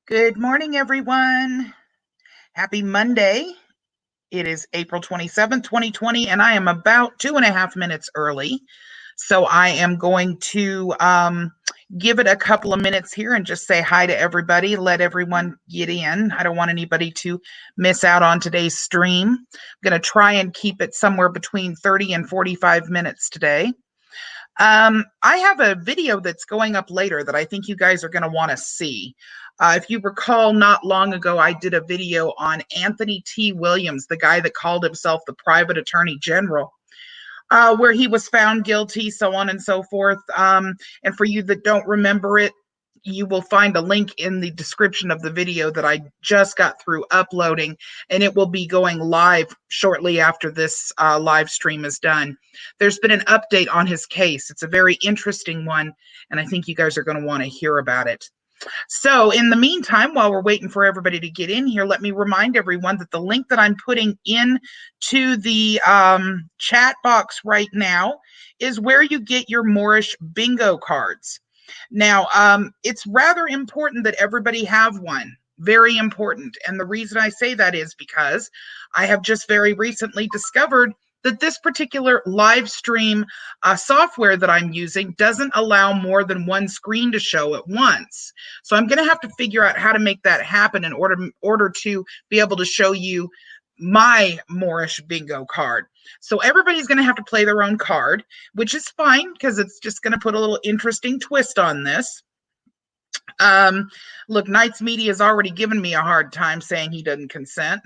Good morning, everyone. Happy Monday. It is April 27th, 2020, and I am about 2.5 minutes early. So I am going to give it a couple of minutes here and just say hi to everybody, let everyone get in. I don't want anybody to miss out on today's stream. I'm going to try and keep it somewhere between 30 and 45 minutes today. I have a video that's going up later that I think you guys are going to want to see. If you recall, not long ago, I did a video on Anthony T. Williams, the guy that called himself the private attorney general, where he was found guilty, so on and so forth. And for you that don't remember it, you will find a link in the description of the video that I just got through uploading, and it will be going live shortly after this live stream is done. There's been an update on his case. It's a very interesting one, and I think you guys are going to want to hear about it. So in the meantime, while we're waiting for everybody to get in here, let me remind everyone that the link that I'm putting in to the chat box right now is where you get your Moorish bingo cards. Now, it's rather important that everybody have one. Very important. And the reason I say that is because I have just very recently discovered that this particular live stream software that I'm using doesn't allow more than one screen to show at once. So I'm going to have to figure out how to make that happen in order to be able to show you my Moorish bingo card. So everybody's going to have to play their own card, which is fine because it's just going to put a little interesting twist on this. Look, Knights Media has already given me a hard time saying he doesn't consent.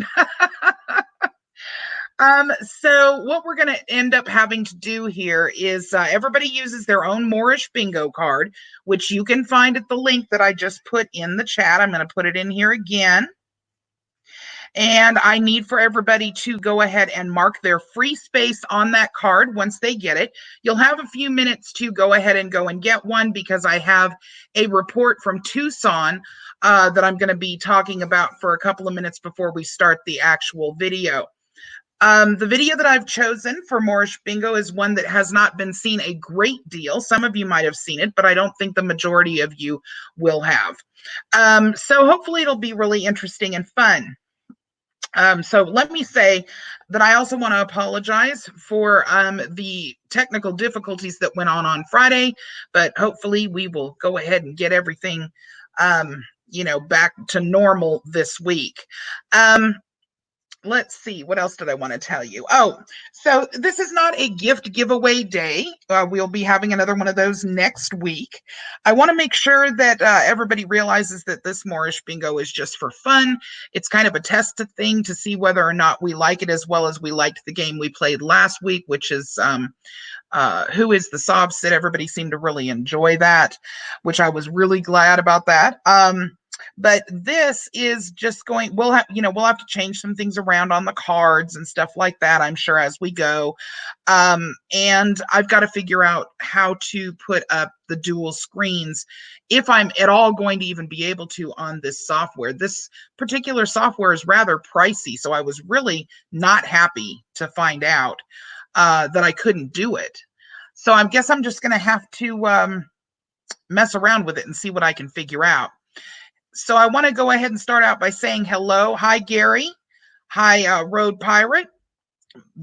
So what we're going to end up having to do here is everybody uses their own Moorish bingo card, which you can find at the link that I just put in the chat. I'm going to put it in here again. And I need for everybody to go ahead and mark their free space on that card once they get it. You'll have a few minutes to go ahead and go and get one because I have a report from Tucson that I'm going to be talking about for a couple of minutes before we start the actual video. The video that I've chosen for Moorish Bingo is one that has not been seen a great deal. Some of you might have seen it, but I don't think the majority of you will have. So hopefully it'll be really interesting and fun. So let me say that I also want to apologize for the technical difficulties that went on Friday, but hopefully we will go ahead and get everything, back to normal this week. Let's see, what else did I want to tell you? Oh, so this is not a gift giveaway day. We'll be having another one of those next week. I want to make sure that everybody realizes that this Moorish Bingo is just for fun. It's kind of a test thing to see whether or not we like it as well as we liked the game we played last week, which is Who is the Sobsit? Everybody seemed to really enjoy that, which I was really glad about that. But this is just we'll have to change some things around on the cards and stuff like that, I'm sure, as we go. And I've got to figure out how to put up the dual screens if I'm at all going to even be able to on this software. This particular software is rather pricey, so I was really not happy to find out that I couldn't do it. So I guess I'm just going to have to mess around with it and see what I can figure out. So I want to go ahead and start out by saying hello. Hi, Gary. Hi, Road Pirate.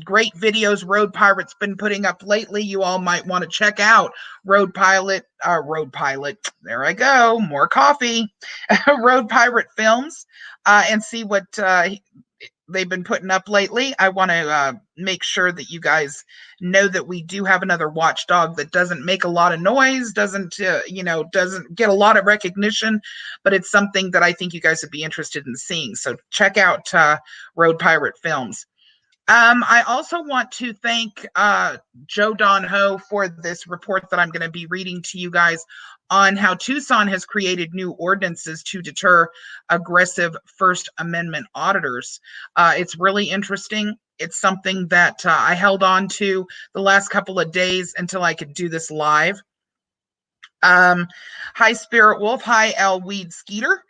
Great videos Road Pirate's been putting up lately. You all might want to check out Road Pilot. There I go. More coffee. Road Pirate Films and see what they've been putting up lately. I want to make sure that you guys know that we do have another watchdog that doesn't make a lot of noise, doesn't get a lot of recognition, but it's something that I think you guys would be interested in seeing. So check out Road Pirate Films. I also want to thank Joe Don Ho for this report that I'm going to be reading to you guys on how Tucson has created new ordinances to deter aggressive First Amendment auditors. It's really interesting. It's something that I held on to the last couple of days until I could do this live. Hi, Spirit Wolf. Hi, L. Weed Skeeter.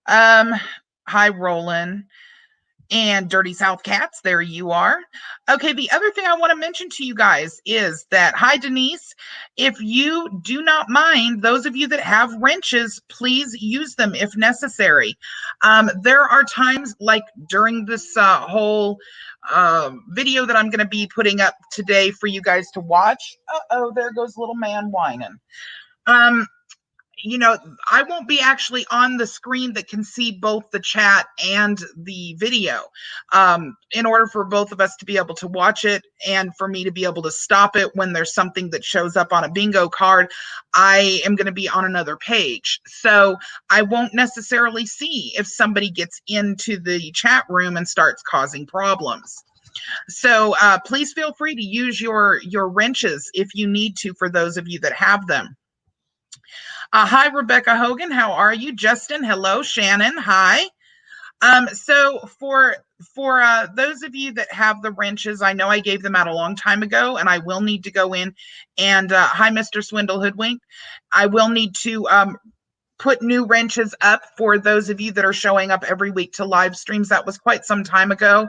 Hi, Roland. And Dirty South Cats, there you are. Okay, the other thing I want to mention to you guys is that, hi, Denise, if you do not mind, those of you that have wrenches, please use them if necessary. There are times like during this whole video that I'm going to be putting up today for you guys to watch. Uh-oh, there goes little man whining. You know, I won't be actually on the screen that can see both the chat and the video. In order for both of us to be able to watch it and for me to be able to stop it when there's something that shows up on a bingo card, I am going to be on another page. So I won't necessarily see if somebody gets into the chat room and starts causing problems. So please feel free to use your wrenches if you need to, for those of you that have them. Hi, Rebecca Hogan. How are you? Justin, hello. Shannon, hi. So for those of you that have the wrenches, I know I gave them out a long time ago, and I will need to go in and hi, Mr. Swindle Hoodwink. I will need to put new wrenches up for those of you that are showing up every week to live streams. That was quite some time ago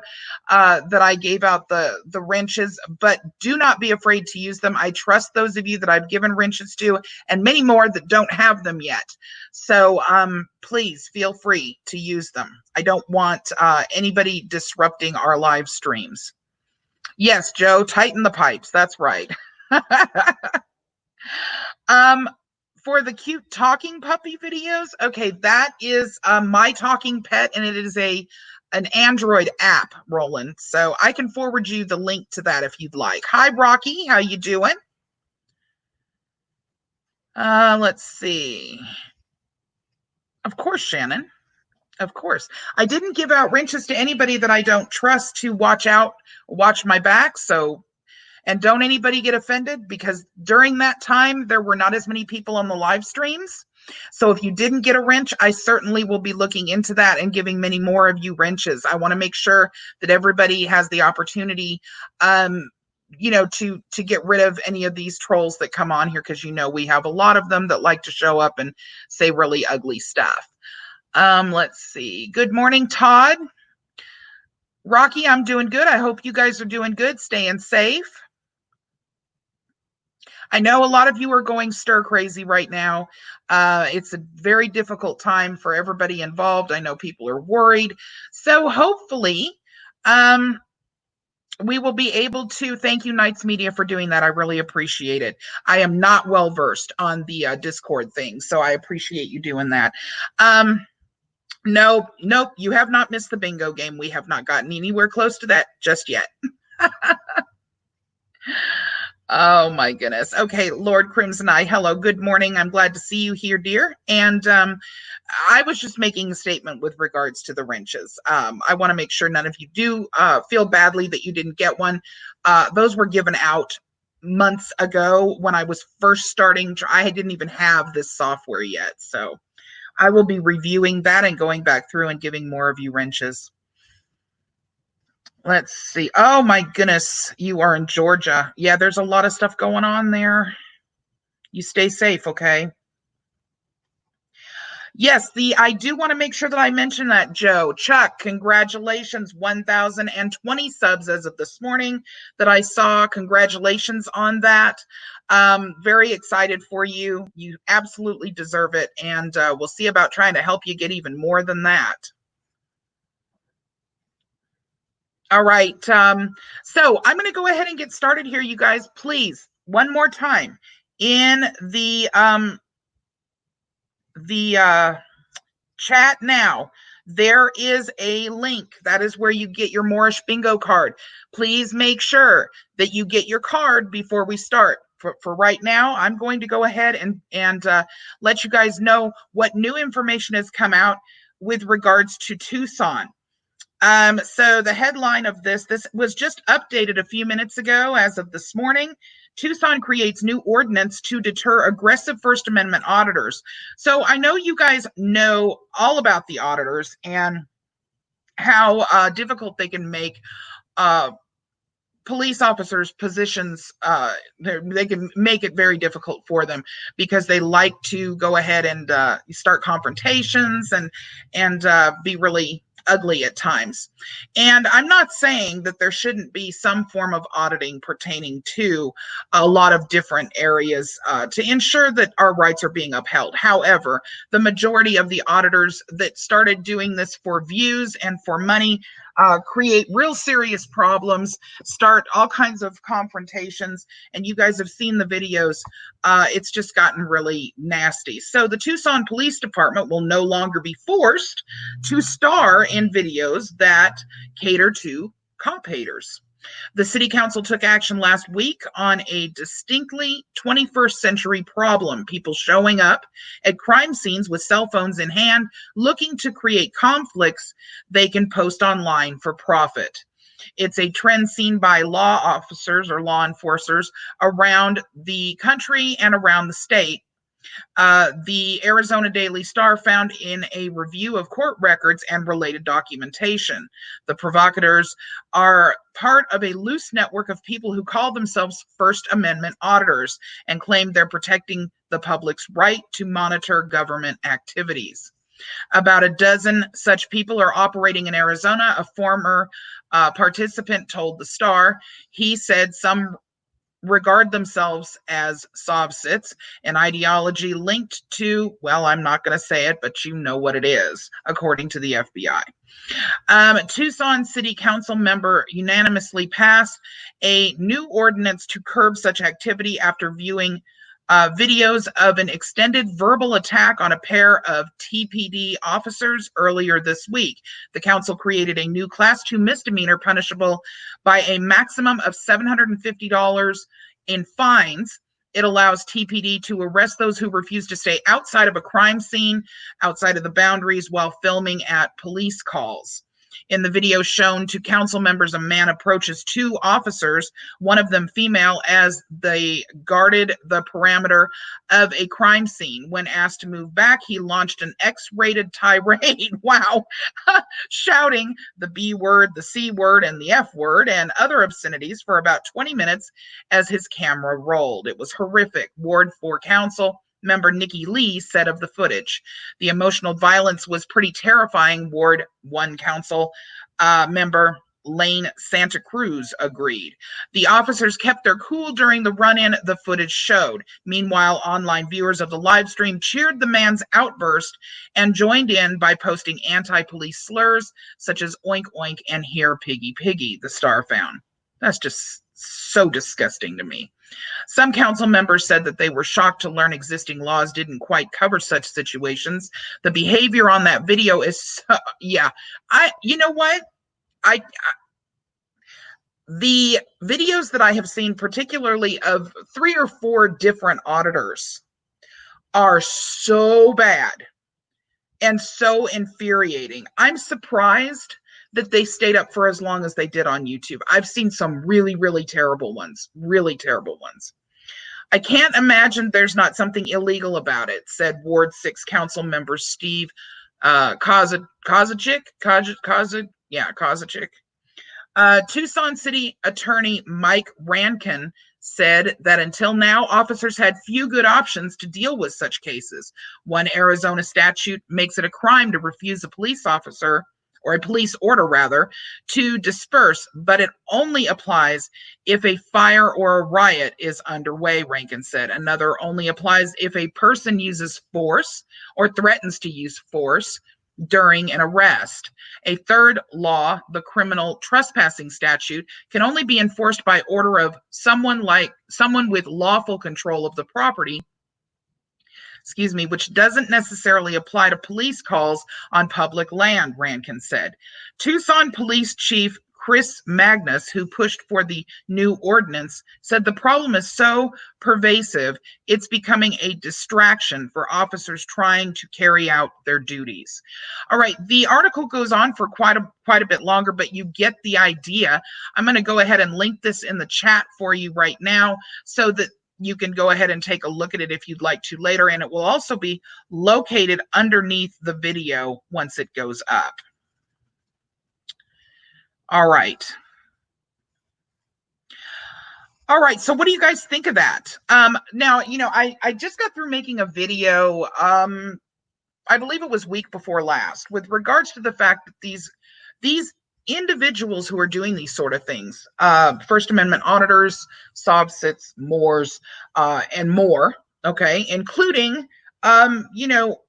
that I gave out the wrenches, but do not be afraid to use them. I trust those of you that I've given wrenches to and many more that don't have them yet. So please feel free to use them. I don't want anybody disrupting our live streams. Yes, Joe, tighten the pipes. That's right. For the cute talking puppy videos, okay, that is My Talking Pet, and it is an Android app, Roland. So I can forward you the link to that if you'd like. Hi, Rocky, how you doing? Let's see. Of course, Shannon. Of course. I didn't give out wrenches to anybody that I don't trust to watch my back, so... And don't anybody get offended, because during that time, there were not as many people on the live streams. So if you didn't get a wrench, I certainly will be looking into that and giving many more of you wrenches. I want to make sure that everybody has the opportunity, you know, to get rid of any of these trolls that come on here, because, you know, we have a lot of them that like to show up and say really ugly stuff. Let's see. Good morning, Todd. Rocky, I'm doing good. I hope you guys are doing good, staying safe. I know a lot of you are going stir crazy right now. It's a very difficult time for everybody involved. I know people are worried. So hopefully we will be able to, thank you, Knights Media, for doing that. I really appreciate it. I am not well versed on the Discord thing, so I appreciate you doing that. Nope, you have not missed the bingo game. We have not gotten anywhere close to that just yet. Oh my goodness. Okay, Lord Crimson Eye, hello, good morning. I'm glad to see you here, dear. And I was just making a statement with regards to the wrenches. I want to make sure none of you do feel badly that you didn't get one. Those were given out months ago when I was first starting. I didn't even have this software yet. So I will be reviewing that and going back through and giving more of you wrenches. Let's see. Oh my goodness, you are in Georgia. Yeah, there's a lot of stuff going on there. You stay safe, okay? Yes, I do want to make sure that I mention that, Joe. Chuck, congratulations, 1,020 subs as of this morning that I saw. Congratulations on that. Very excited for you. You absolutely deserve it, and we'll see about trying to help you get even more than that. All right. So I'm going to go ahead and get started here, you guys. Please, one more time, in the chat now, there is a link. That is where you get your Moorish bingo card. Please make sure that you get your card before we start. For right now, I'm going to go ahead and let you guys know what new information has come out with regards to Tucson. So the headline of this was just updated a few minutes ago as of this morning. Tucson creates new ordinance to deter aggressive First Amendment auditors. So I know you guys know all about the auditors and how difficult they can make police officers' positions. They can make it very difficult for them because they like to go ahead and start confrontations and be really ugly at times. And I'm not saying that there shouldn't be some form of auditing pertaining to a lot of different areas to ensure that our rights are being upheld. However, the majority of the auditors that started doing this for views and for money create real serious problems, start all kinds of confrontations, and you guys have seen the videos. It's just gotten really nasty. So the Tucson Police Department will no longer be forced to star in videos that cater to cop haters. The city council took action last week on a distinctly 21st century problem: people showing up at crime scenes with cell phones in hand, looking to create conflicts they can post online for profit. It's a trend seen by law officers or law enforcers around the country and around the state. The Arizona Daily Star found in a review of court records and related documentation. The provocateurs are part of a loose network of people who call themselves First Amendment auditors and claim they're protecting the public's right to monitor government activities. About a dozen such people are operating in Arizona, a former participant told the Star. He said some regard themselves as Sovsits, an ideology linked to, well, I'm not going to say it, but you know what it is, according to the FBI. Tucson City Council member unanimously passed a new ordinance to curb such activity after viewing videos of an extended verbal attack on a pair of TPD officers earlier this week. The council created a new Class 2 misdemeanor punishable by a maximum of $750 in fines. It allows TPD to arrest those who refuse to stay outside of a crime scene, outside of the boundaries, while filming at police calls. In the video shown to council members, a man approaches two officers, one of them female, as they guarded the perimeter of a crime scene. When asked to move back, he launched an X-rated tirade, wow, shouting the B word, the C word, and the F word, and other obscenities for about 20 minutes as his camera rolled. It was horrific. Ward 4 Council member Nikki Lee said of the footage. The emotional violence was pretty terrifying, Ward 1 Council member Lane Santa Cruz agreed. The officers kept their cool during the run-in, the footage showed. Meanwhile, online viewers of the live stream cheered the man's outburst and joined in by posting anti-police slurs such as oink oink and here piggy piggy, the Star found. That's just so disgusting to me. Some council members said that they were shocked to learn existing laws didn't quite cover such situations. The behavior on that video is, you know what? The videos that I have seen, particularly of 3 or 4 different auditors, are so bad and so infuriating. I'm surprised that they stayed up for as long as they did on YouTube. I've seen some really, really terrible ones, really terrible ones. I can't imagine there's not something illegal about it, said Ward 6 Council member Steve Kozachick. Tucson City Attorney Mike Rankin said that until now, officers had few good options to deal with such cases. One Arizona statute makes it a crime to refuse a police officer, or a police order rather, to disperse, but it only applies if a fire or a riot is underway, Rankin said. Another only applies if a person uses force or threatens to use force during an arrest. A third law, the criminal trespassing statute, can only be enforced by order of someone with lawful control of the property, which doesn't necessarily apply to police calls on public land, Rankin said. Tucson Police Chief Chris Magnus, who pushed for the new ordinance, said the problem is so pervasive, it's becoming a distraction for officers trying to carry out their duties. All right, the article goes on for quite a bit longer, but you get the idea. I'm going to go ahead and link this in the chat for you right now so that you can go ahead and take a look at it if you'd like to later, and it will also be located underneath the video once it goes up. All right. So what do you guys think of that? Now, I just got through making a video. I I believe it was week before last, with regards to the fact that these individuals who are doing these sort of things, First Amendment auditors, SOBSITs, Moors, and more, okay, including, you know,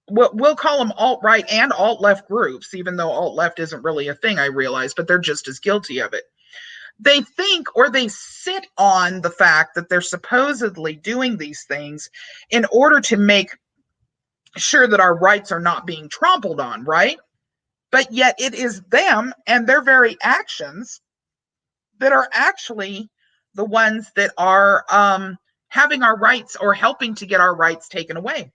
we'll call them alt-right and alt-left groups, even though alt-left isn't really a thing, I realize, but they're just as guilty of it. They think, or they sit on the fact that they're supposedly doing these things in order to make sure that our rights are not being trampled on, right? But yet it is them and their very actions that are actually the ones that are having our rights or helping to get our rights taken away.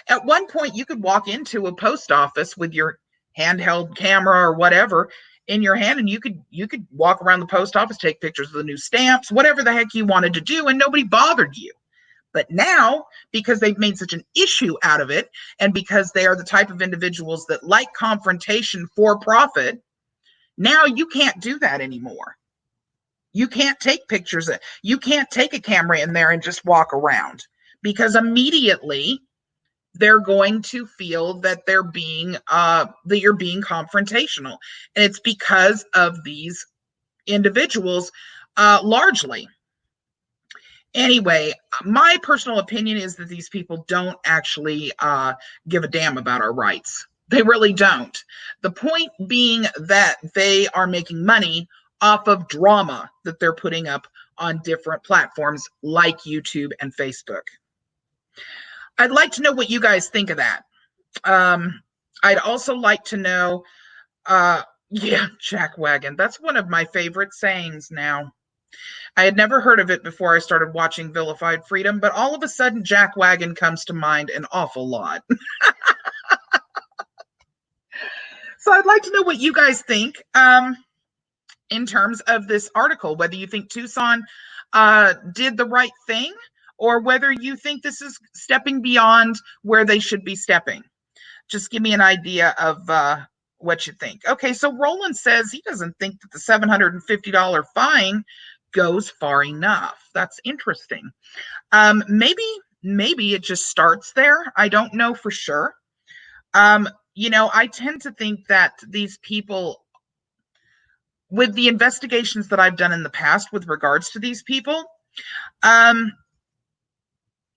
At one point, you could walk into a post office with your handheld camera or whatever in your hand, and you could walk around the post office, take pictures of the new stamps, whatever the heck you wanted to do, and nobody bothered you. But now, because they've made such an issue out of it, and because they are the type of individuals that like confrontation for profit, now you can't do that anymore. You can't take pictures. You can't take a camera in there and just walk around, because immediately they're going to feel that they're being that you're being confrontational, and it's because of these individuals, largely. Anyway, my personal opinion is that these people don't actually give a damn about our rights. They really don't. The point being that they are making money off of drama that they're putting up on different platforms like YouTube and Facebook. I'd like to know what you guys think of that. I'd also like to know, yeah, jackwagon. That's one of my favorite sayings now. I had never heard of it before I started watching Vilified Freedom, but all of a sudden, jackwagon comes to mind an awful lot. So I'd like to know what you guys think in terms of this article, whether you think Tucson did the right thing, or whether you think this is stepping beyond where they should be stepping. Just give me an idea of what you think. Okay, so Roland says he doesn't think that the $750 fine goes far enough. That's interesting. Maybe it just starts there. I don't know for sure. I tend to think that these people, with the investigations that I've done in the past with regards to these people,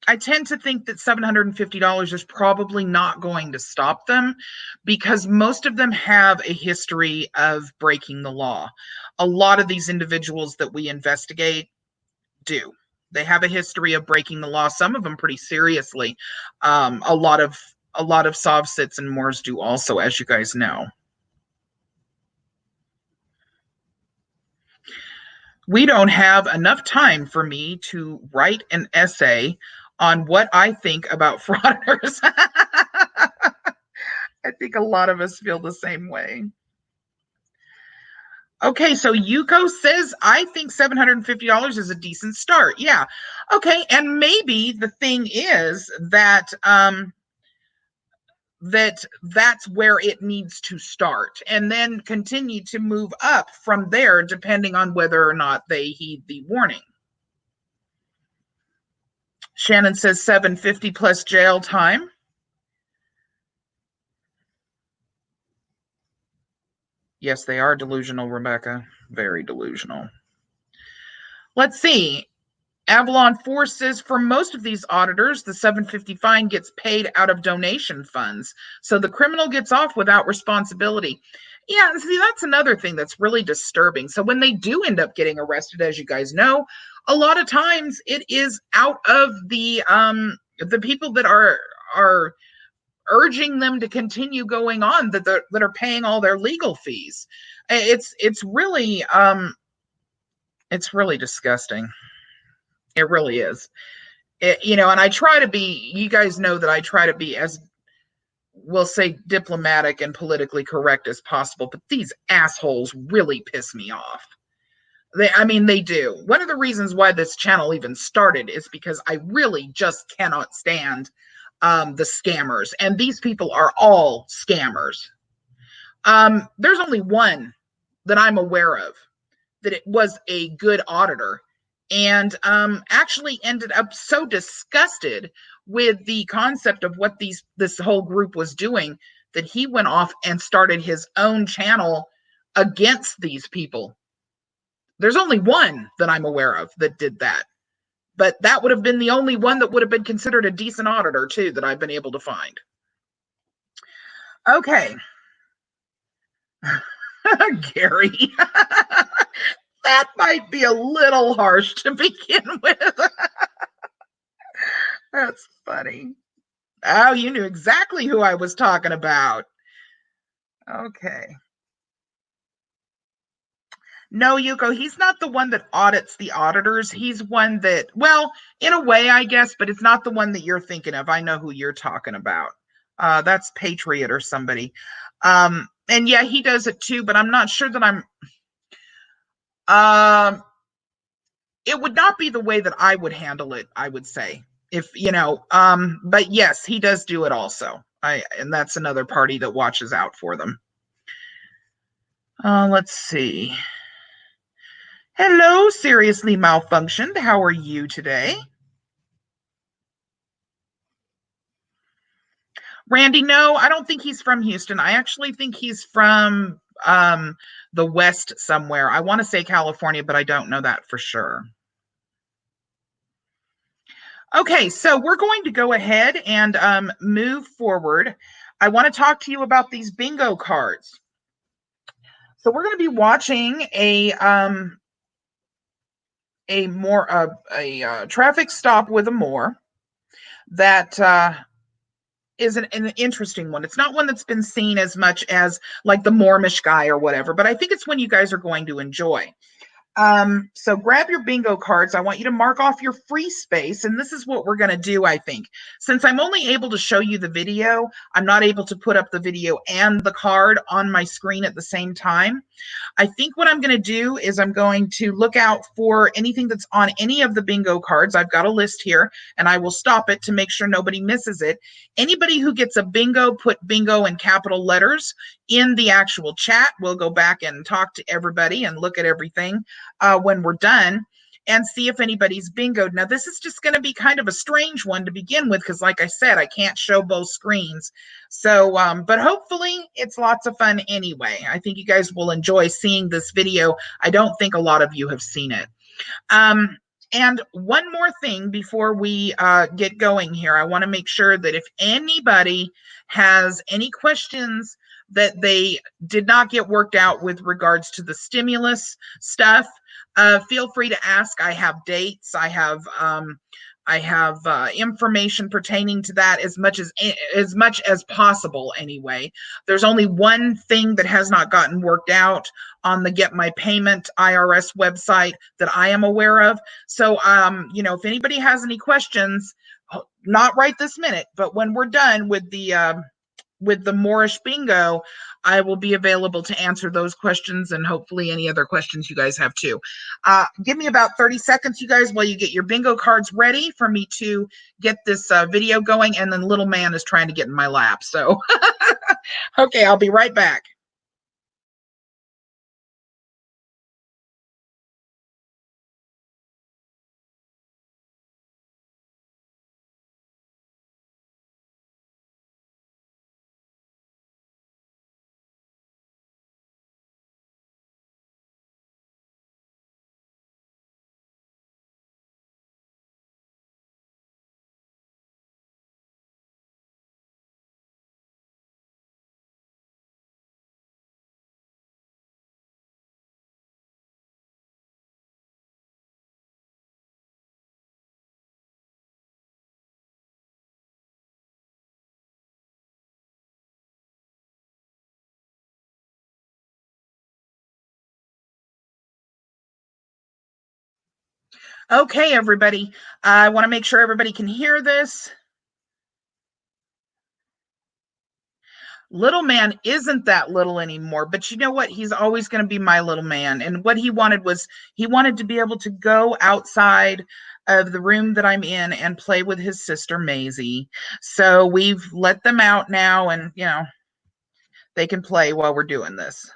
I tend to think that $750 is probably not going to stop them, because most of them have a history of breaking the law. A lot of these individuals that we investigate do. They have a history of breaking the law, some of them pretty seriously. A lot of SOVSITs and Moors do also, as you guys know. We don't have enough time for me to write an essay on what I think about fraudsters. I think a lot of us feel the same way. Okay, so Yuko says, I think $750 is a decent start. Yeah. Okay, and maybe the thing is that that's where it needs to start, and then continue to move up from there, depending on whether or not they heed the warning. Shannon says $750 plus jail time. Yes, they are delusional, Rebecca. Very delusional. Let's see. Avalon 4 says, for most of these auditors, the $750 fine gets paid out of donation funds, so the criminal gets off without responsibility. Yeah, see, that's another thing that's really disturbing. So when they do end up getting arrested, as you guys know, a lot of times it is out of the people that are urging them to continue going on, that are paying all their legal fees. It's really disgusting. It really is. And I try to be, you guys know that I try to be, as we'll say, diplomatic and politically correct as possible, but these assholes really piss me off. They do. One of the reasons why this channel even started is because I really just cannot stand the scammers, and these people are all scammers. There's only one that I'm aware of that it was a good auditor, and actually ended up so disgusted with the concept of what this whole group was doing that he went off and started his own channel against these people. There's only one that I'm aware of that did that, but that would have been the only one that would have been considered a decent auditor too that I've been able to find. Okay. Gary. That might be a little harsh to begin with. That's funny. Oh, you knew exactly who I was talking about. Okay. No, Yuko, he's not the one that audits the auditors. He's one that, well, in a way, I guess, but it's not the one that you're thinking of. I know who you're talking about. That's Patriot or somebody. And yeah, he does it too, but I'm not sure that it would not be the way that I would handle it, I would say. If, but yes, he does do it also. And that's another party that watches out for them. Let's see. Hello, seriously malfunctioned. How are you today? Randy, no, I don't think he's from Houston. I actually think he's from the West somewhere. I want to say California, but I don't know that for sure. Okay, so we're going to go ahead and move forward. I want to talk to you about these bingo cards. So we're going to be watching a traffic stop with a Moor that is an interesting one. It's not one that's been seen as much as like the Moorish guy or whatever, but I think it's one you guys are going to enjoy. So grab your bingo cards. I want you to mark off your free space. And this is what we're going to do, I think. Since I'm only able to show you the video, I'm not able to put up the video and the card on my screen at the same time. I think what I'm going to do is I'm going to look out for anything that's on any of the bingo cards. I've got a list here, and I will stop it to make sure nobody misses it. Anybody who gets a bingo, put bingo in capital letters in the actual chat. We'll go back and talk to everybody and look at everything when we're done and see if anybody's bingoed. Now, this is just going to be kind of a strange one to begin with because, like I said, I can't show both screens. So, but hopefully it's lots of fun anyway. I think you guys will enjoy seeing this video. I don't think a lot of you have seen it. And one more thing before we get going here, I want to make sure that if anybody has any questions that they did not get worked out with regards to the stimulus stuff, feel free to ask. I have dates. I have information pertaining to that as much as possible. Anyway, there's only one thing that has not gotten worked out on the Get My Payment IRS website that I am aware of. So, if anybody has any questions, not right this minute, but when we're done with the Moorish bingo, I will be available to answer those questions and hopefully any other questions you guys have too. Give me about 30 seconds, you guys, while you get your bingo cards ready for me to get this video going. And then little man is trying to get in my lap. So, okay, I'll be right back. Okay, everybody. I want to make sure everybody can hear this. Little man isn't that little anymore, but you know what? He's always going to be my little man. And what he wanted was he wanted to be able to go outside of the room that I'm in and play with his sister Maisie. So we've let them out now, and they can play while we're doing this.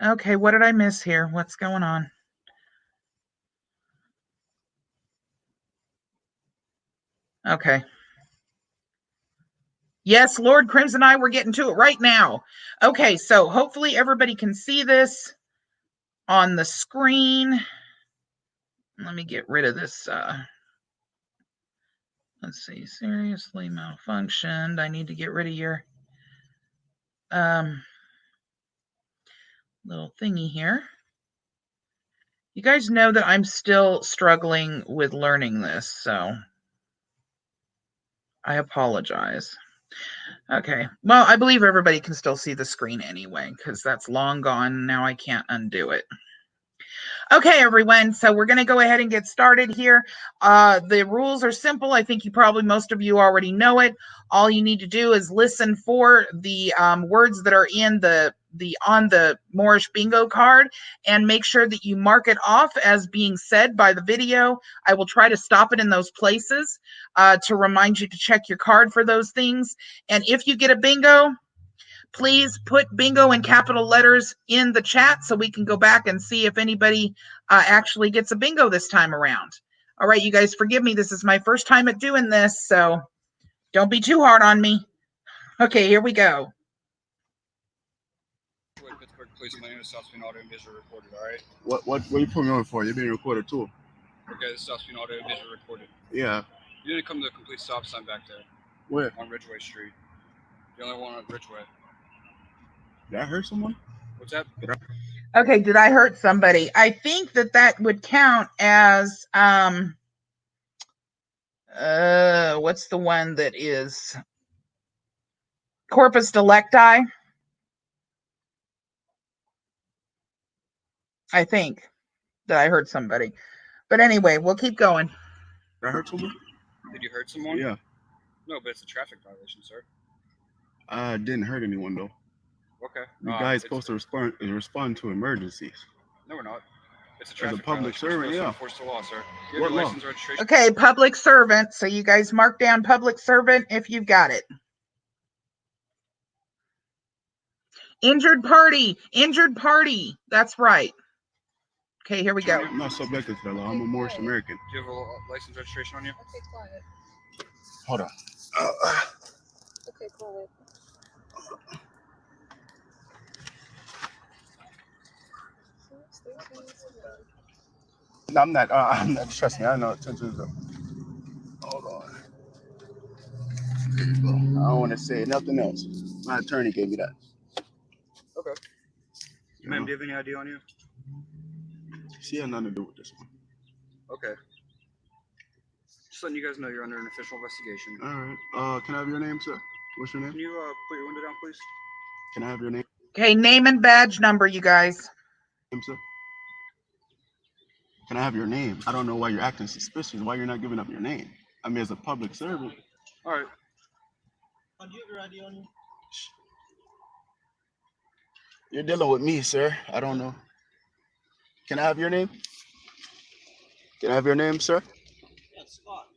Okay, what did I miss here? What's going on? Okay. Yes, Lord Crimson Eye, we're getting to it right now. Okay, so hopefully everybody can see this on the screen. Let me get rid of this. Let's see, seriously malfunctioned. I need to get rid of your little thingy here. You guys know that I'm still struggling with learning this, so I apologize. Okay, well, I believe everybody can still see the screen anyway, because that's long gone. Now I can't undo it. Okay, everyone, so we're going to go ahead and get started here. The rules are simple. I think most of you already know it. All you need to do is listen for the words that are in on the Moorish bingo card and make sure that you mark it off as being said by the video. I will try to stop it in those places to remind you to check your card for those things. And if you get a bingo, please put bingo in capital letters in the chat so we can go back and see if anybody actually gets a bingo this time around. All right, you guys, forgive me. This is my first time at doing this, so don't be too hard on me. Okay, here we go. Pittsburgh Police, my name is South Audio and Visual Recorded, all right? What you put me on for? You're being recorded too. Okay, this is South Audio and Visual Recorded. Yeah. You didn't come to a complete stop sign back there. Where? On Ridgeway Street. The only one on Ridgeway. Did I hurt someone? What's that? Okay, did I hurt somebody? I think that would count as what's the one that is corpus delicti? I think that I hurt somebody. But anyway, we'll keep going. Did I hurt someone? Did you hurt someone? Yeah. No, but it's a traffic violation, sir. I didn't hurt anyone though. Okay. You guys supposed to respond to emergencies. No, we're not. It's a traffic public servant, yeah. Enforce the law, sir. You What have your law? license, registration. Okay, public servant. So you guys mark down public servant if you've got it. Injured party. Injured party. That's right. Okay, here we go. I'm not subjected to that law. I'm a Moorish American. Do you have a license registration on you? Okay, quiet. Hold on. Okay, quiet. No, I'm not. I'm not. Trust me. I know. Hold on. There you go. I don't want to say nothing else. My attorney gave me that. Okay. Ma'am, do you have any ID on you? She had nothing to do with this one. Okay. Just letting you guys know you're under an official investigation. All right. Can I have your name, sir? What's your name? Can you put your window down, please? Can I have your name? Okay, name and badge number, you guys. Sir? Can I have your name? I don't know why you're acting suspicious. Why you're not giving up your name? I mean, as a public servant. All right. Do you have your ID on you? You're dealing with me, sir. I don't know. Can I have your name? Can I have your name, sir? Yeah, Scott.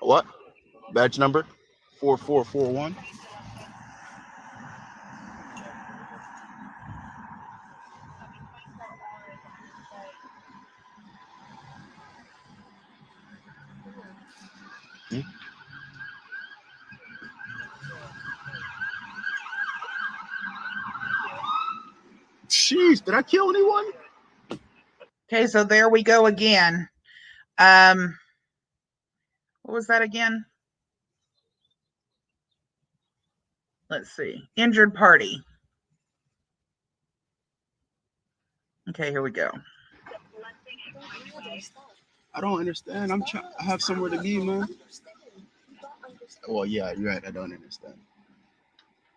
What? Badge number? 4441. Jeez, did I kill anyone? Okay, so there we go again. What was that again? Let's see. Injured party. Okay, here we go. I don't understand. I have somewhere to be, man. Well, yeah, you're right. I don't understand.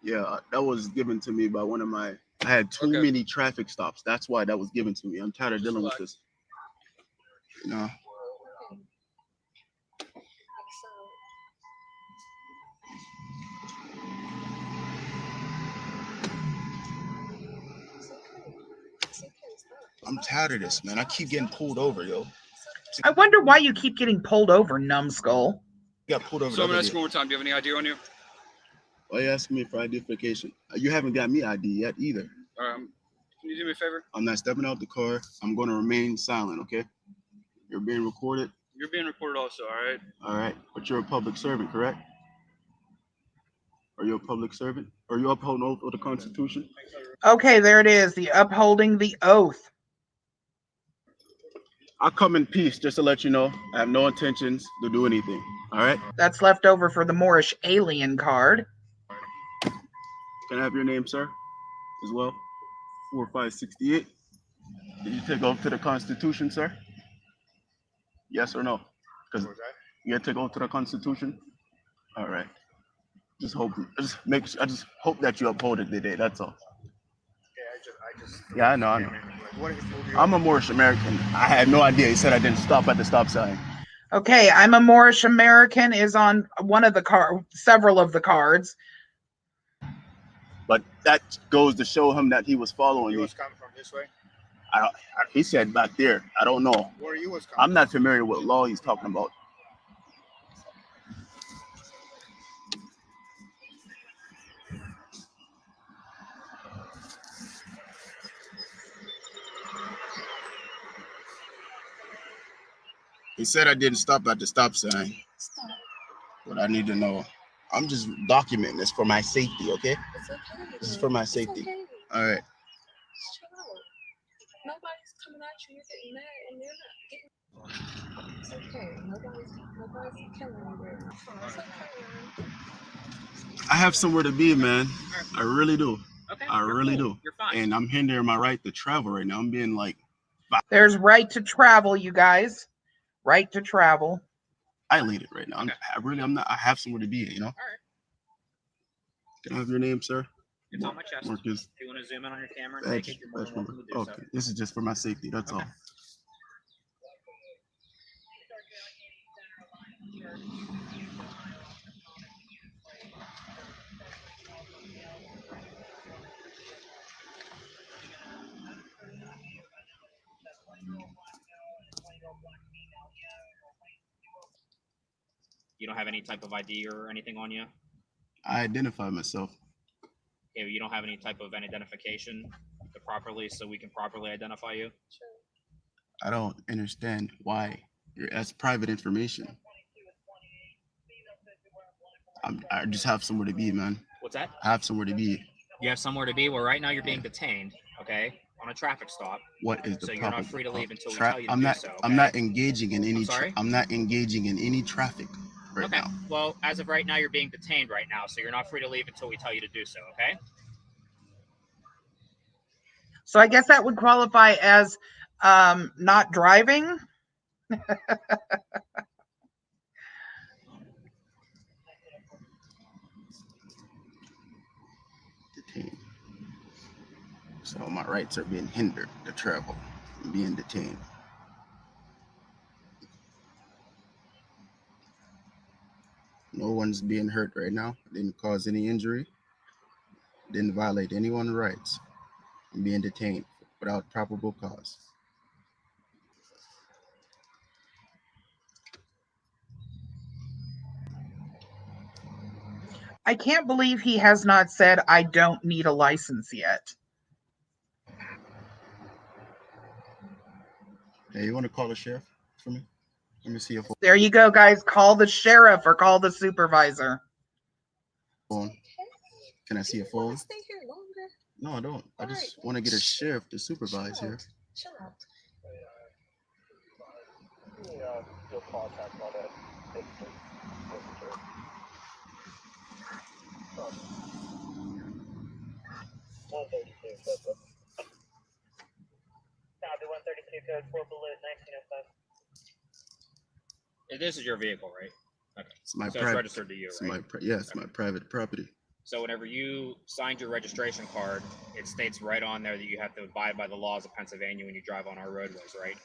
Yeah, that was given to me by one of my. I had too many traffic stops. That's why that was given to me. I'm tired of dealing with this. No. I'm tired of this, man. I keep getting pulled over, yo. I wonder why you keep getting pulled over, numbskull. Got pulled over. So I'm gonna ask you one more time. Do you have any ID on you? Why are you asking me for identification? You haven't got me ID yet either. Can you do me a favor? I'm not stepping out the car. I'm going to remain silent, okay? You're being recorded. You're being recorded also, all right? All right. But you're a public servant, correct? Are you a public servant? Are you upholding oath of the Constitution? Okay, there it is. The upholding the oath. I come in peace, just to let you know. I have no intentions to do anything. All right? That's left over for the Moorish alien card. Can I have your name, sir, as well? 4568. Did you take oath to the Constitution, sir? Yes or no? Because you had to take oath to the Constitution. All right. I just hope that you uphold it today. That's all. Yeah, I know. I'm a Moorish American. I had no idea. He said I didn't stop at the stop sign. Okay, I'm a Moorish American is on one of the several of the cards. But that goes to show him that he was following You me. was coming from this way? He said back there. I don't know. Where you was coming I'm not familiar with law he's talking about. He said I didn't stop at the stop sign. What I need to know. I'm just documenting this for my safety, okay? It's okay. This is for my safety. Okay. All right. Just chill out. Nobody's coming at you. You're getting mad, and you're not getting. It's okay. Nobody's killing you right now. It's okay, man. I have somewhere to be, man. I really do. Okay. I really cool. do. You're fine. And I'm hindering my right to travel right now. I'm being like There's right to travel, you guys. Right to travel. violated right now. Okay. I have somewhere to be, you know? All right. Can I have your name, sir? It's on my chest. Marcus. If you want to zoom in on your camera and take it, you're more than welcome to do Okay. so. This is just for my safety. That's all. You don't have any type of ID or anything on you? I identify myself. Okay, you don't have any type of identification so we can properly identify you? I don't understand why that's private information. I just have somewhere to be, man. What's that? I have somewhere to be. You have somewhere to be? Well, right now you're being detained, okay, on a traffic stop. What is the So you're proper? not free to leave until we tell you to I'm do not. so, okay? I'm not engaging in any. Sorry? I'm not engaging in any traffic right Okay. now. Well, as of right now, you're being detained right now, so you're not free to leave until we tell you to do so, okay? So I guess that would qualify as not driving. Detained. So my rights are being hindered to travel. I'm being detained. No one's being hurt right now. I didn't cause any injury. Didn't violate anyone's rights. I'm being detained without probable cause. I can't believe he has not said I don't need a license yet. Hey, you want to call the sheriff for me? Let me see your There you go, guys. Call the sheriff or call the supervisor. phone. Can I see your You wanna phone? stay here longer? No, I don't. I All just right. want to get a sheriff to supervise here. Chill out. You'll contact all that. Copy 132 code 4 Blue 1905. This is your vehicle, right? Okay. It's my So it's private. registered to you, It's right? it's my private property. So whenever you signed your registration card, it states right on there that you have to abide by the laws of Pennsylvania when you drive on our roadways, right?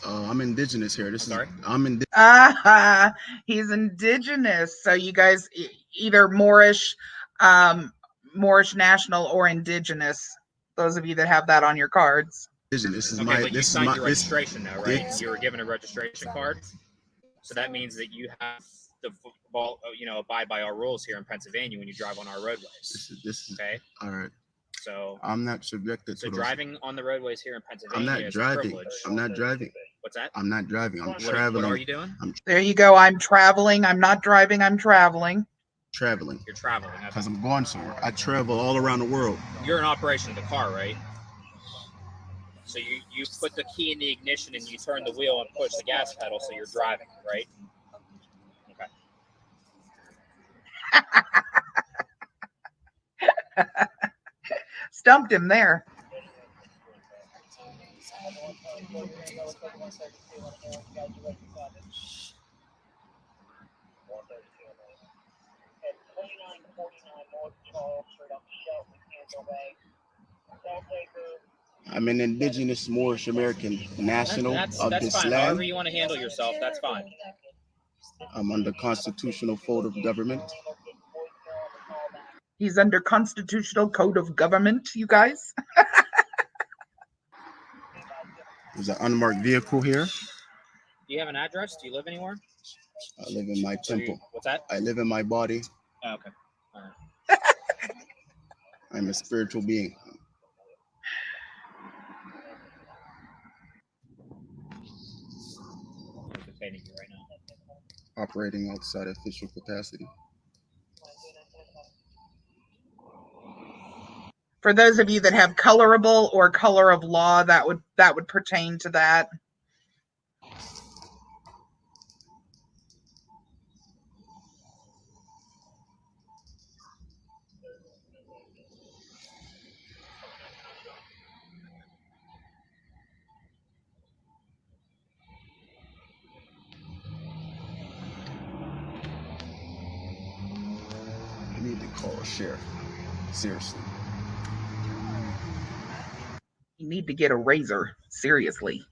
I'm indigenous here. Sorry? I'm indigenous. Ah, he's indigenous. So you guys either Moorish, Moorish national or indigenous. Those of you that have that on your cards. This is Okay, my. but you This is signed my. your This, registration now, right? this- You were given a registration card. So that means that you have to abide by our rules here in Pennsylvania when you drive on our roadways. this is. Okay? All right. So I'm not subjected so to those. driving on the roadways here in I'm Pennsylvania not is a driving. privilege. I'm not driving. What's that? I'm not driving. I'm What traveling. are you doing? I'm There you go. I'm traveling. I'm not driving. I'm traveling. traveling You're traveling. because I'm going somewhere. I travel all around the world. You're in operation of the car, right? So you put the key in the ignition and you turn the wheel and push the gas pedal, so you're driving, right? Okay. Stumped him there. I'm an indigenous Moorish American national of That's this fine. land. However you want to handle yourself, that's fine. I'm under constitutional code of government. He's under constitutional code of government, you guys. There's an unmarked vehicle here. Do you have an address? Do you live anywhere? I live in my temple. What's that? I live in my body. Oh, okay. All right. I'm a spiritual being. I'm defending you right now. Operating outside official capacity. For those of you that have colorable or color of law, that would pertain to that. You need to call a sheriff. Seriously. You need to get a razor. Seriously.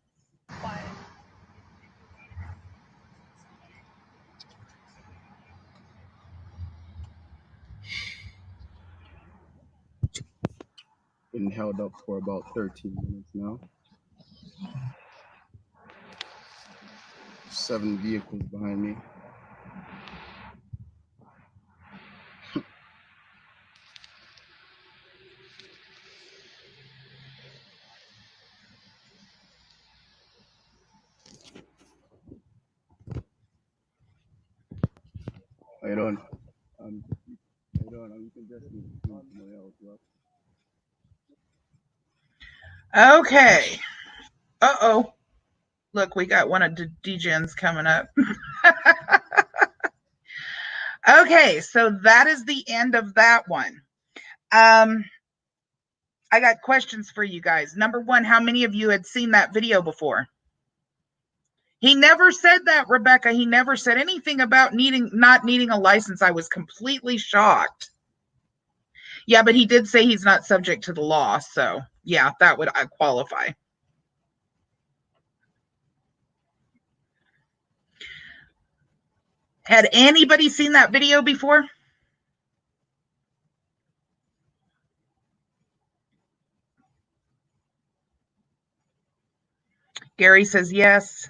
Been held up for about 13 minutes now. 7 vehicles behind me. How you doing? How you doing? You can just be somebody else, bro. Okay. Uh-oh. Look, we got one of the DJs coming up. Okay, so that is the end of that one. I got questions for you guys. Number one, how many of you had seen that video before? He never said that, Rebecca. He never said anything about not needing a license. I was completely shocked. Yeah, but he did say he's not subject to the law. So, yeah, that would qualify. Had anybody seen that video before? Gary says yes.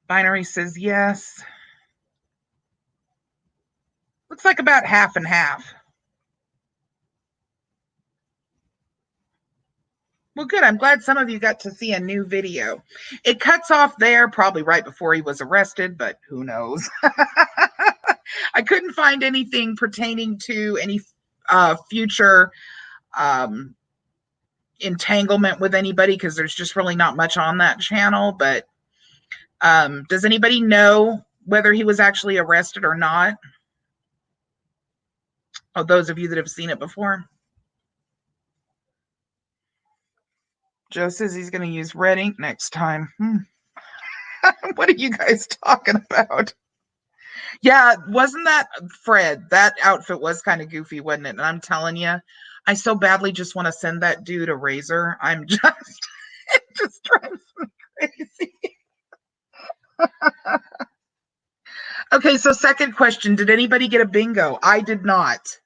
Binary says yes. Looks like about half and half. Well, good. I'm glad some of you got to see a new video. It cuts off there probably right before he was arrested, but who knows? I couldn't find anything pertaining to any future entanglement with anybody because there's just really not much on that channel. But does anybody know whether he was actually arrested or not? Oh, those of you that have seen it before. Joe says he's going to use red ink next time. What are you guys talking about? Yeah, wasn't that Fred? That outfit was kind of goofy, wasn't it? And I'm telling you, I so badly just want to send that dude a razor. I'm just, it just drives me crazy. Okay, so second question. Did anybody get a bingo? I did not.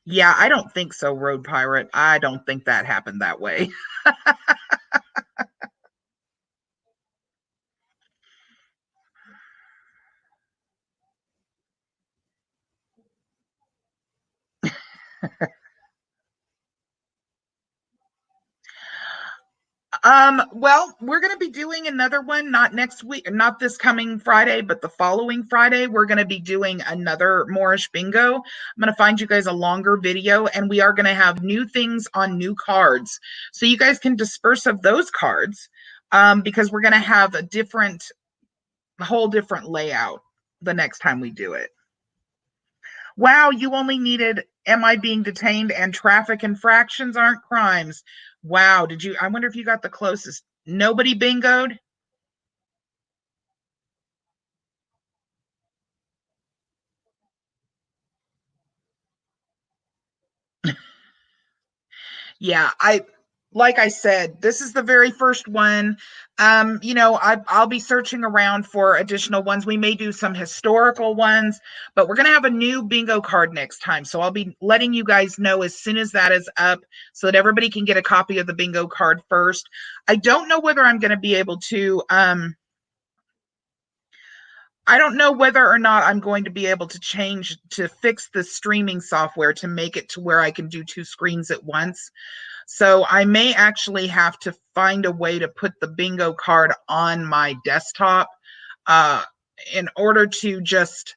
Yeah, I don't think so, Road Pirate. I don't think that happened that way. Well, we're going to be doing another one, not next week, not this coming Friday, but the following Friday. We're going to be doing another Moorish bingo. I'm going to find you guys a longer video, and we are going to have new things on new cards. So you guys can disperse of those cards, because we're going to have a whole different layout the next time we do it. Wow, you only needed am I being detained and traffic infractions aren't crimes. Wow, I wonder if you got the closest. Nobody bingoed? Yeah, like I said, this is the very first one. I'll be searching around for additional ones. We may do some historical ones, but we're going to have a new bingo card next time. So I'll be letting you guys know as soon as that is up so that everybody can get a copy of the bingo card first. I don't know whether I'm going to be able to, I don't know whether or not I'm going to be able to fix the streaming software to make it to where I can do two screens at once. So I may actually have to find a way to put the bingo card on my desktop in order to just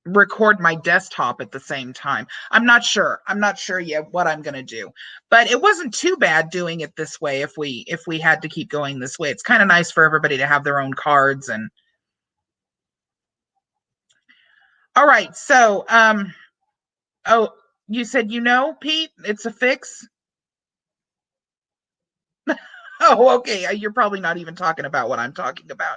record my desktop at the same time. I'm not sure. I'm not sure yet what I'm going to do. But it wasn't too bad doing it this way if we had to keep going this way. It's kind of nice for everybody to have their own cards. And all right. So oh, you said Pete, it's a fix? Oh, okay. You're probably not even talking about what I'm talking about.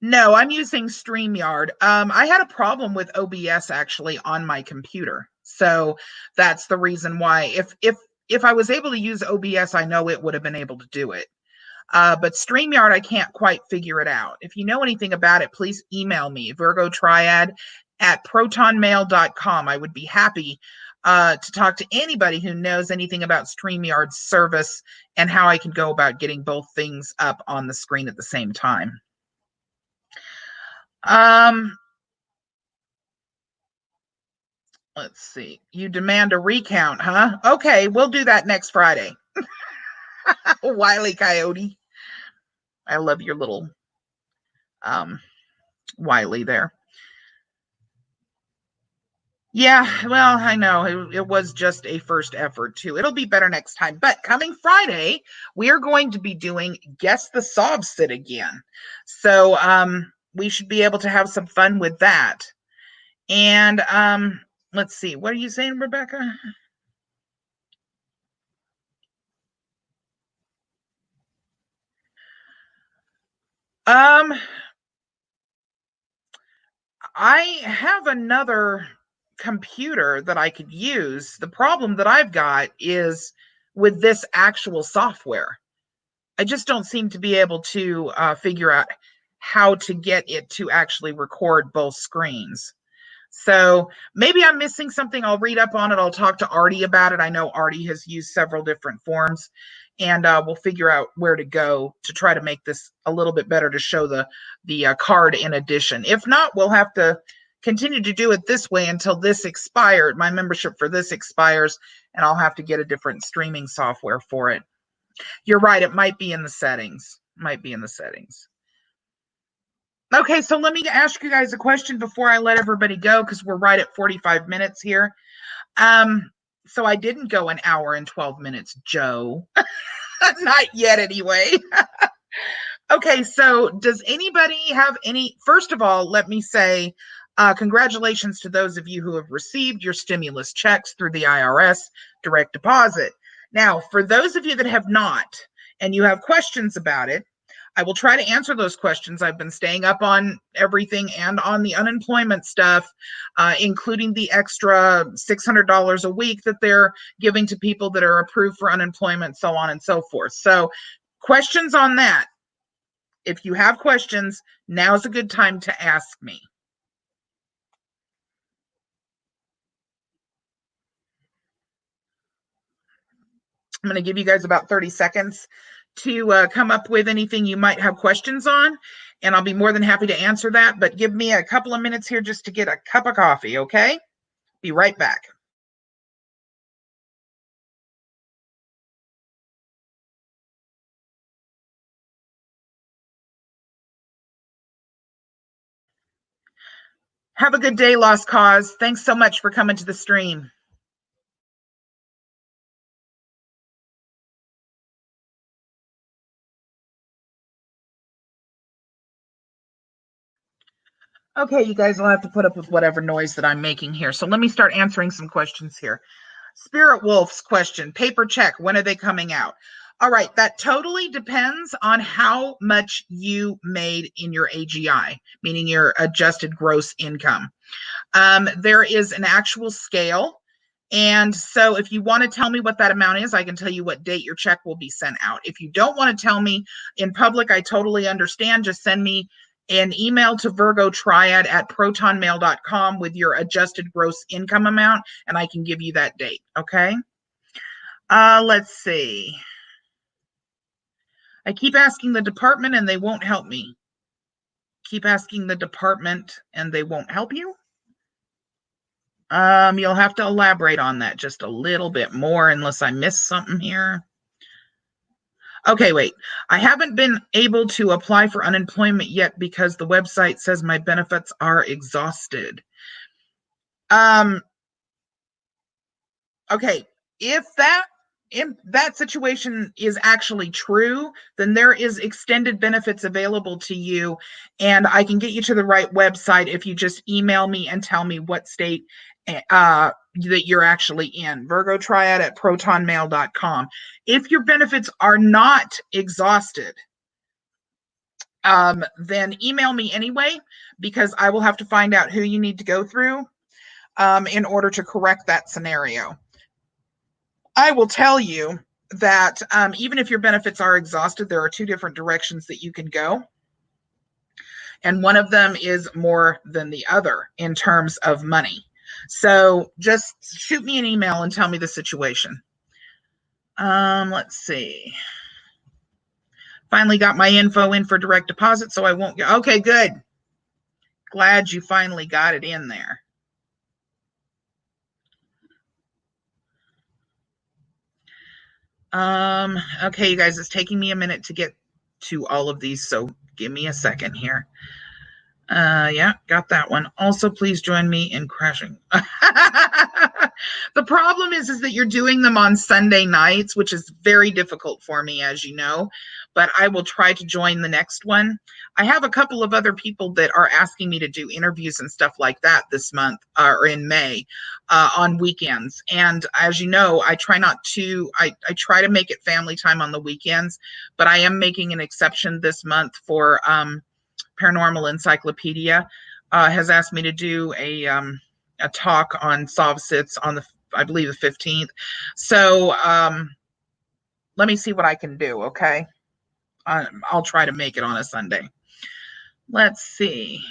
No, I'm using StreamYard. I had a problem with OBS actually on my computer. So that's the reason why if I was able to use OBS, I know it would have been able to do it. But StreamYard, I can't quite figure it out. If you know anything about it, please email me, virgotriad@protonmail.com. I would be happy to talk to anybody who knows anything about StreamYard's service and how I can go about getting both things up on the screen at the same time. Let's see. You demand a recount, huh? Okay, we'll do that next Friday. Wile E. Coyote. I love your little Wiley there. Yeah, well, I know it was just a first effort too. It'll be better next time. But coming Friday, we are going to be doing Guess the Sobsit again. So we should be able to have some fun with that. And let's see. What are you saying, Rebecca? I have another computer that I could use. The problem that I've got is with this actual software. I just don't seem to be able to figure out how to get it to actually record both screens. So maybe I'm missing something. I'll read up on it. I'll talk to Artie about it. I know Artie has used several different forms, and we'll figure out where to go to try to make this a little bit better to show the card in addition. If not, we'll have to continue to do it this way until this expired. My membership for this expires, and I'll have to get a different streaming software for it. You're right. It might be in the settings. Okay, so let me ask you guys a question before I let everybody go, because we're right at 45 minutes here. So I didn't go an hour and 12 minutes, Joe. Not yet, anyway. Okay, so does anybody have first of all, let me say congratulations to those of you who have received your stimulus checks through the IRS direct deposit. Now, for those of you that have not, and you have questions about it, I will try to answer those questions. I've been staying up on everything and on the unemployment stuff, including the extra $600 a week that they're giving to people that are approved for unemployment, so on and so forth. So questions on that. If you have questions, now's a good time to ask me. I'm going to give you guys about 30 seconds to come up with anything you might have questions on. and I'll be more than happy to answer that. But give me a couple of minutes here just to get a cup of coffee, okay? Be right back. Have a good day, Lost Cause. Thanks so much for coming to the stream. Okay, you guys will have to put up with whatever noise that I'm making here. So let me start answering some questions here. Spirit Wolf's question, paper check, when are they coming out? All right, that totally depends on how much you made in your AGI, meaning your adjusted gross income. There is an actual scale. And so if you want to tell me what that amount is, I can tell you what date your check will be sent out. If you don't want to tell me in public, I totally understand. Just send me an email to virgotriad@protonmail.com with your adjusted gross income amount, and I can give you that date, okay? Let's see. I keep asking the department and they won't help me. Keep asking the department and they won't help you? You'll have to elaborate on that just a little bit more unless I missed something here. Okay, wait. I haven't been able to apply for unemployment yet because the website says my benefits are exhausted. Okay, if that situation is actually true, then there is extended benefits available to you, and I can get you to the right website if you just email me and tell me what state that you're actually in. virgotriad@protonmail.com. If your benefits are not exhausted, then email me anyway, because I will have to find out who you need to go through in order to correct that scenario. I will tell you that even if your benefits are exhausted, there are two different directions that you can go. And one of them is more than the other in terms of money. So just shoot me an email and tell me the situation. Let's see. Finally got my info in for direct deposit, so I won't get. Okay, good. Glad you finally got it in there. Okay, you guys, it's taking me a minute to get to all of these, so give me a second here. Yeah, got that one. Also, please join me in crashing. The problem is that you're doing them on Sunday nights, which is very difficult for me, as you know, but I will try to join the next one. I have a couple of other people that are asking me to do interviews and stuff like that this month or in May on weekends. And as you know, I try I try to make it family time on the weekends, but I am making an exception this month for Paranormal Encyclopedia has asked me to do a talk on Sovsits on I believe the 15th. So let me see what I can do. Okay, I'll try to make it on a Sunday. Let's see.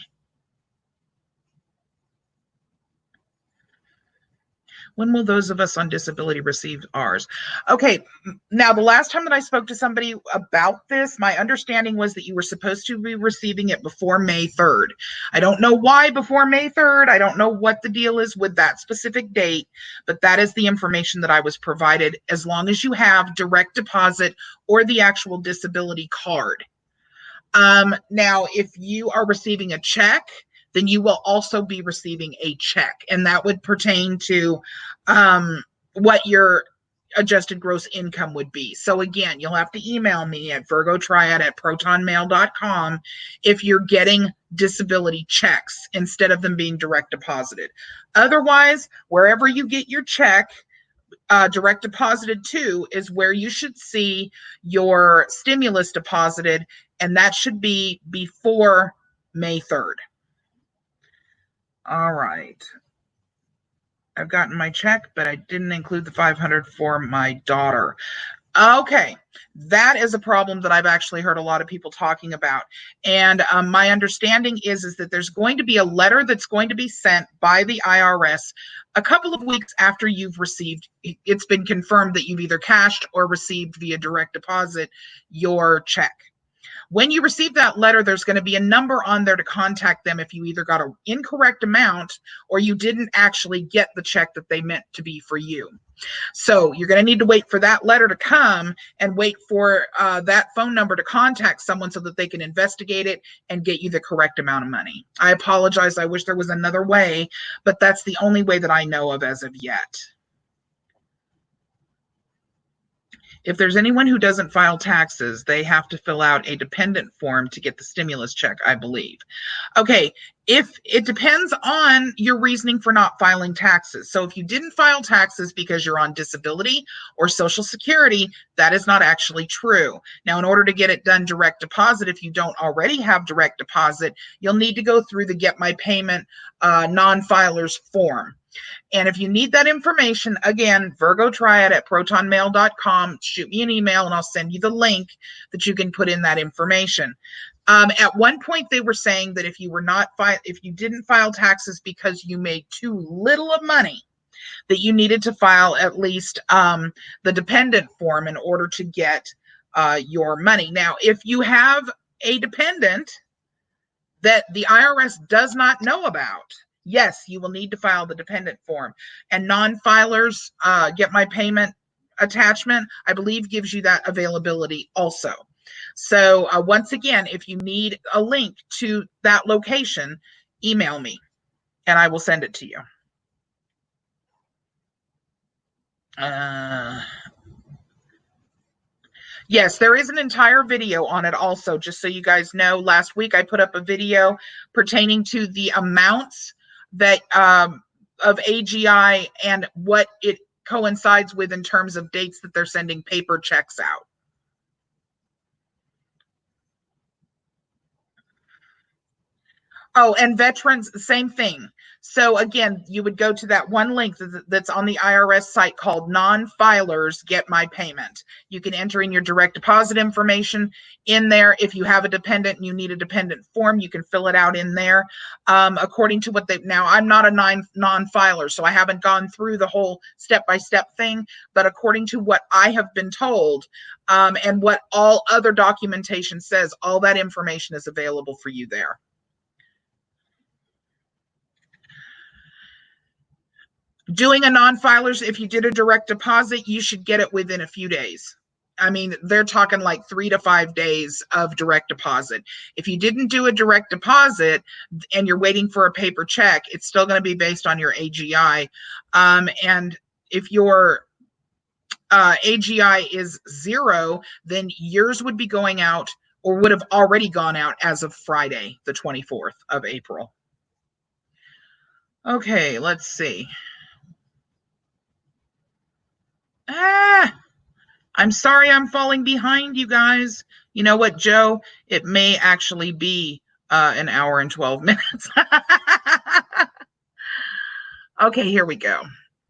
When will those of us on disability receive ours? Okay, now the last time that I spoke to somebody about this, my understanding was that you were supposed to be receiving it before May 3rd. I don't know why before May 3rd. I don't know what the deal is with that specific date, but that is the information that I was provided, as long as you have direct deposit or the actual disability card. Now, if you are receiving a check, then you will also be receiving a check, and that would pertain to what your adjusted gross income would be. So again, you'll have to email me at virgotriad@protonmail.com if you're getting disability checks instead of them being direct deposited. Otherwise, wherever you get your check direct deposited to is where you should see your stimulus deposited, and that should be before May 3rd. All right. I've gotten my check, but I didn't include the $500 for my daughter. Okay, that is a problem that I've actually heard a lot of people talking about. And my understanding is that there's going to be a letter that's going to be sent by the IRS a couple of weeks after you've received, it's been confirmed that you've either cashed or received via direct deposit your check. When you receive that letter, there's going to be a number on there to contact them if you either got an incorrect amount or you didn't actually get the check that they meant to be for you. So you're going to need to wait for that letter to come and wait for that phone number to contact someone so that they can investigate it and get you the correct amount of money. I apologize. I wish there was another way, but that's the only way that I know of as of yet. If there's anyone who doesn't file taxes, they have to fill out a dependent form to get the stimulus check, I believe. Okay, if it depends on your reasoning for not filing taxes. So if you didn't file taxes because you're on disability or Social Security, that is not actually true. Now, in order to get it done direct deposit, if you don't already have direct deposit, you'll need to go through the Get My Payment non-filers form. And if you need that information, again, virgotriad@protonmail.com, shoot me an email and I'll send you the link that you can put in that information. At one point, they were saying that if you didn't file taxes because you made too little of money, that you needed to file at least the dependent form in order to get your money. Now, if you have a dependent that the IRS does not know about, yes, you will need to file the dependent form. And non-filers Get My Payment attachment, I believe, gives you that availability also. So once again, if you need a link to that location, email me and I will send it to you. Yes, there is an entire video on it also, just so you guys know. Last week I put up a video pertaining to the amounts that of AGI and what it coincides with in terms of dates that they're sending paper checks out. Oh, and veterans, same thing. So again, you would go to that one link that's on the IRS site called Non-Filers Get My Payment. You can enter in your direct deposit information in there. If you have a dependent and you need a dependent form, you can fill it out in there. According to what now I'm not a non-filer, so I haven't gone through the whole step-by-step thing, but according to what I have been told, and what all other documentation says, all that information is available for you there. Doing a non-filers, if you did a direct deposit, you should get it within a few days. I mean, they're talking like 3 to 5 days of direct deposit. If you didn't do a direct deposit and you're waiting for a paper check, it's still going to be based on your AGI. And if your AGI is 0, then yours would be going out or would have already gone out as of Friday, the 24th of April. Okay, let's see. I'm sorry I'm falling behind, you guys. You know what, Joe? It may actually be an hour and 12 minutes. Okay, here we go.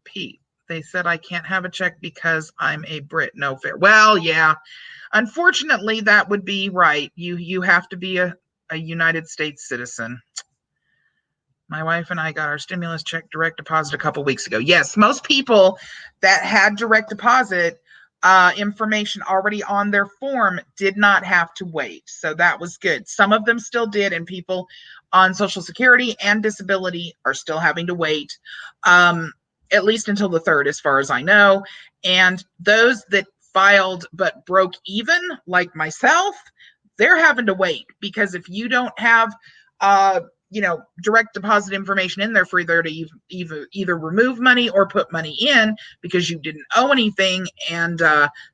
Pete, they said I can't have a check because I'm a Brit. No fair. Well, yeah. Unfortunately, that would be right. You have to be a United States citizen. My wife and I got our stimulus check direct deposit a couple weeks ago. Yes, most people that had direct deposit information already on their form did not have to wait. So that was good. Some of them still did, and people on Social Security and disability are still having to wait, at least until the 3rd, as far as I know. And those that filed but broke even, like myself, they're having to wait, because if you don't have direct deposit information in there for there to either remove money or put money in because you didn't owe anything and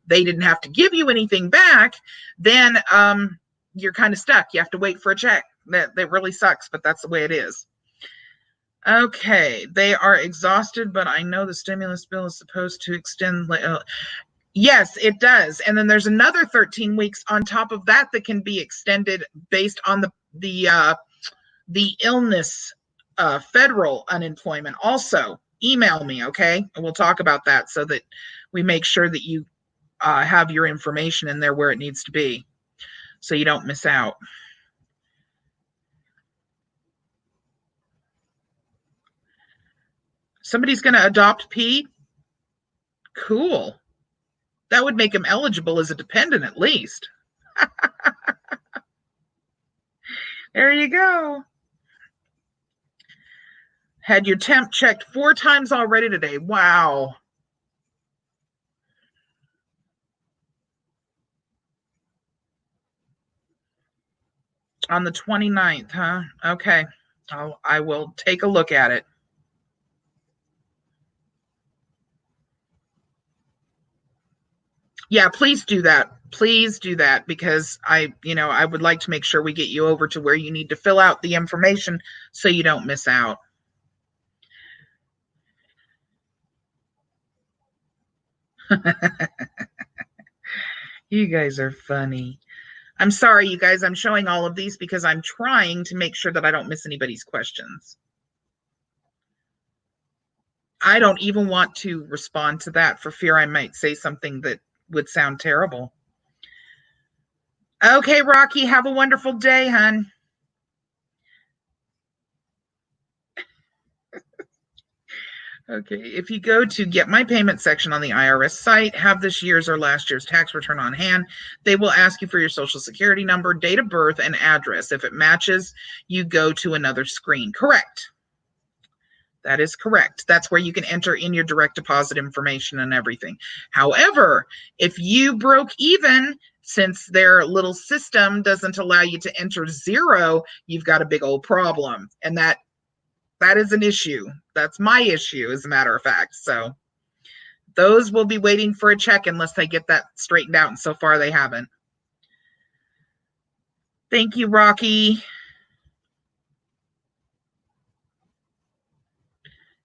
they didn't have to give you anything back, then you're kind of stuck. You have to wait for a check. That really sucks, but that's the way it is. Okay, they are exhausted, but I know the stimulus bill is supposed to extend. Yes, it does. And then there's another 13 weeks on top of that that can be extended based on the illness, federal unemployment. Also, email me, okay? And we'll talk about that so that we make sure that you have your information in there where it needs to be so you don't miss out. Somebody's going to adopt Pete? Cool. That would make him eligible as a dependent at least. There you go. Had your temp checked 4 times already today. Wow. On the 29th, huh? Okay. I will take a look at it. Yeah, please do that. Please do that, because I would like to make sure we get you over to where you need to fill out the information so you don't miss out. You guys are funny. I'm sorry, you guys. I'm showing all of these because I'm trying to make sure that I don't miss anybody's questions. I don't even want to respond to that for fear I might say something that would sound terrible. Okay, Rocky, have a wonderful day, hon. Okay, if you go to Get My Payment section on the IRS site, have this year's or last year's tax return on hand, they will ask you for your social security number, date of birth, and address. If it matches, you go to another screen. Correct. That is correct. That's where you can enter in your direct deposit information and everything. However, if you broke even, since their little system doesn't allow you to enter zero, you've got a big old problem. And that is an issue. That's my issue, as a matter of fact. So those will be waiting for a check unless they get that straightened out. And so far they haven't. Thank you, Rocky.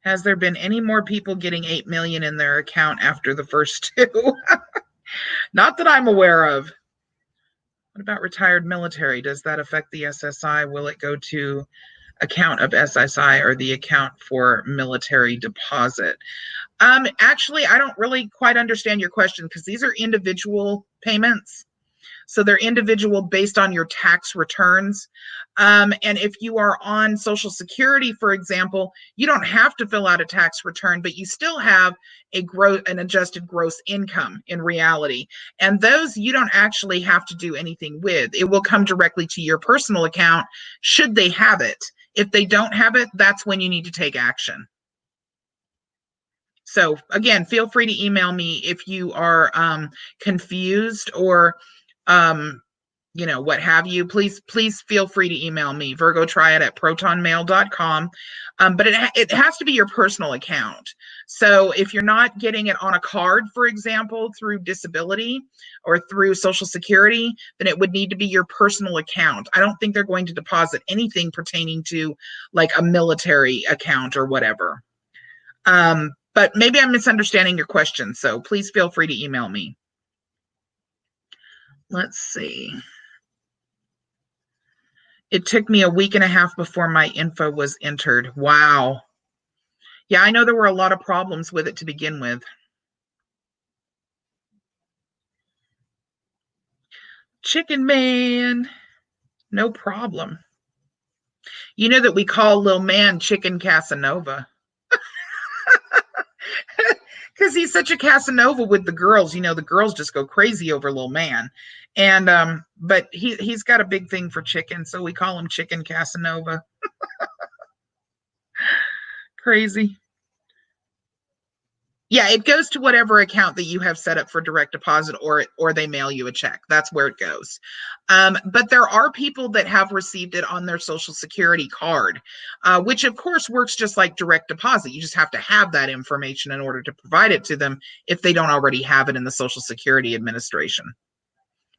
Has there been any more people getting 8 million in their account after the first 2? Not that I'm aware of. What about retired military? Does that affect the SSI? Will it go to account of SSI or the account for military deposit? Actually, I don't really quite understand your question, because these are individual payments. So they're individual based on your tax returns. And if you are on Social Security, for example, you don't have to fill out a tax return, but you still have an adjusted gross income in reality. And those you don't actually have to do anything with. It will come directly to your personal account should they have it. If they don't have it, that's when you need to take action. So again, feel free to email me if you are confused or what have you. Please feel free to email me, virgotriad@protonmail.com. But it has to be your personal account. So if you're not getting it on a card, for example, through disability or through Social Security, then it would need to be your personal account. I don't think they're going to deposit anything pertaining to like a military account or whatever. But maybe I'm misunderstanding your question. So please feel free to email me. Let's see. It took me a week and a half before my info was entered. Wow. Yeah, I know there were a lot of problems with it to begin with. Chicken Man, no problem. You know that we call Lil Man Chicken Casanova. Because he's such a Casanova with the girls. The girls just go crazy over Lil Man. And but he's got a big thing for chicken, so we call him Chicken Casanova. Crazy. Yeah, it goes to whatever account that you have set up for direct deposit, or they mail you a check. That's where it goes. But there are people that have received it on their Social Security card, which of course works just like direct deposit. You just have to have that information in order to provide it to them if they don't already have it in the Social Security Administration,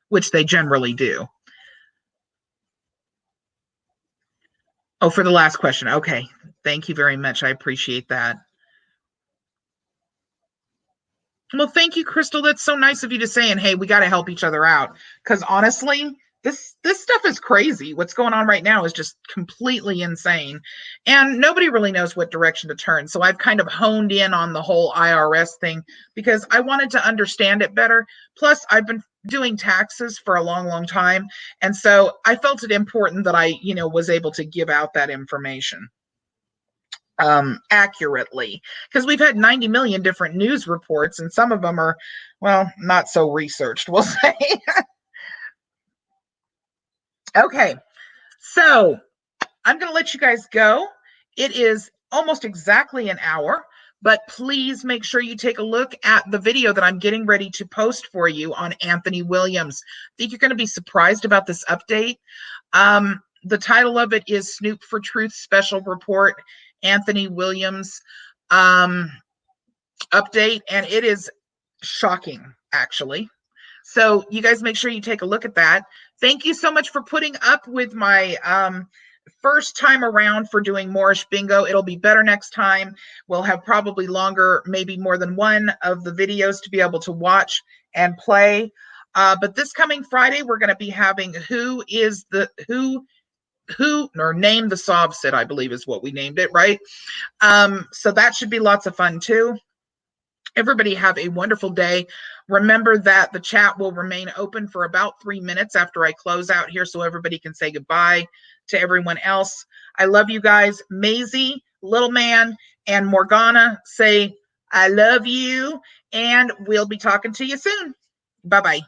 which they generally do. Oh, for the last question. Okay. Thank you very much. I appreciate that. Well, thank you, Crystal. That's so nice of you to say. And hey, we got to help each other out, because honestly, this stuff is crazy. What's going on right now is just completely insane, and nobody really knows what direction to turn. So I've kind of honed in on the whole IRS thing because I wanted to understand it better. Plus, I've been doing taxes for a long, long time, and so I felt it important that I, was able to give out that information accurately, because we've had 90 million different news reports, and some of them are, well, not so researched, we'll say. Okay, So I'm going to let you guys go. It is almost exactly an hour, but please make sure you take a look at the video that I'm getting ready to post for you on Anthony Williams. I think you're going to be surprised about this update. The title of it is Snoop for Truth Special Report, Anthony Williams update, and it is shocking, actually. So you guys make sure you take a look at that. Thank you so much for putting up with my first time around for doing Moorish bingo. It'll be better next time. We'll have probably longer, maybe more than one of the videos to be able to watch and play. But this coming Friday, we're going to be having who or name the Sovset, I believe is what we named it, right? So that should be lots of fun too. Everybody have a wonderful day. Remember that the chat will remain open for about 3 minutes after I close out here so everybody can say goodbye to everyone else. I love you guys. Maisie, Little Man, and Morgana say, I love you, and we'll be talking to you soon. Bye-bye.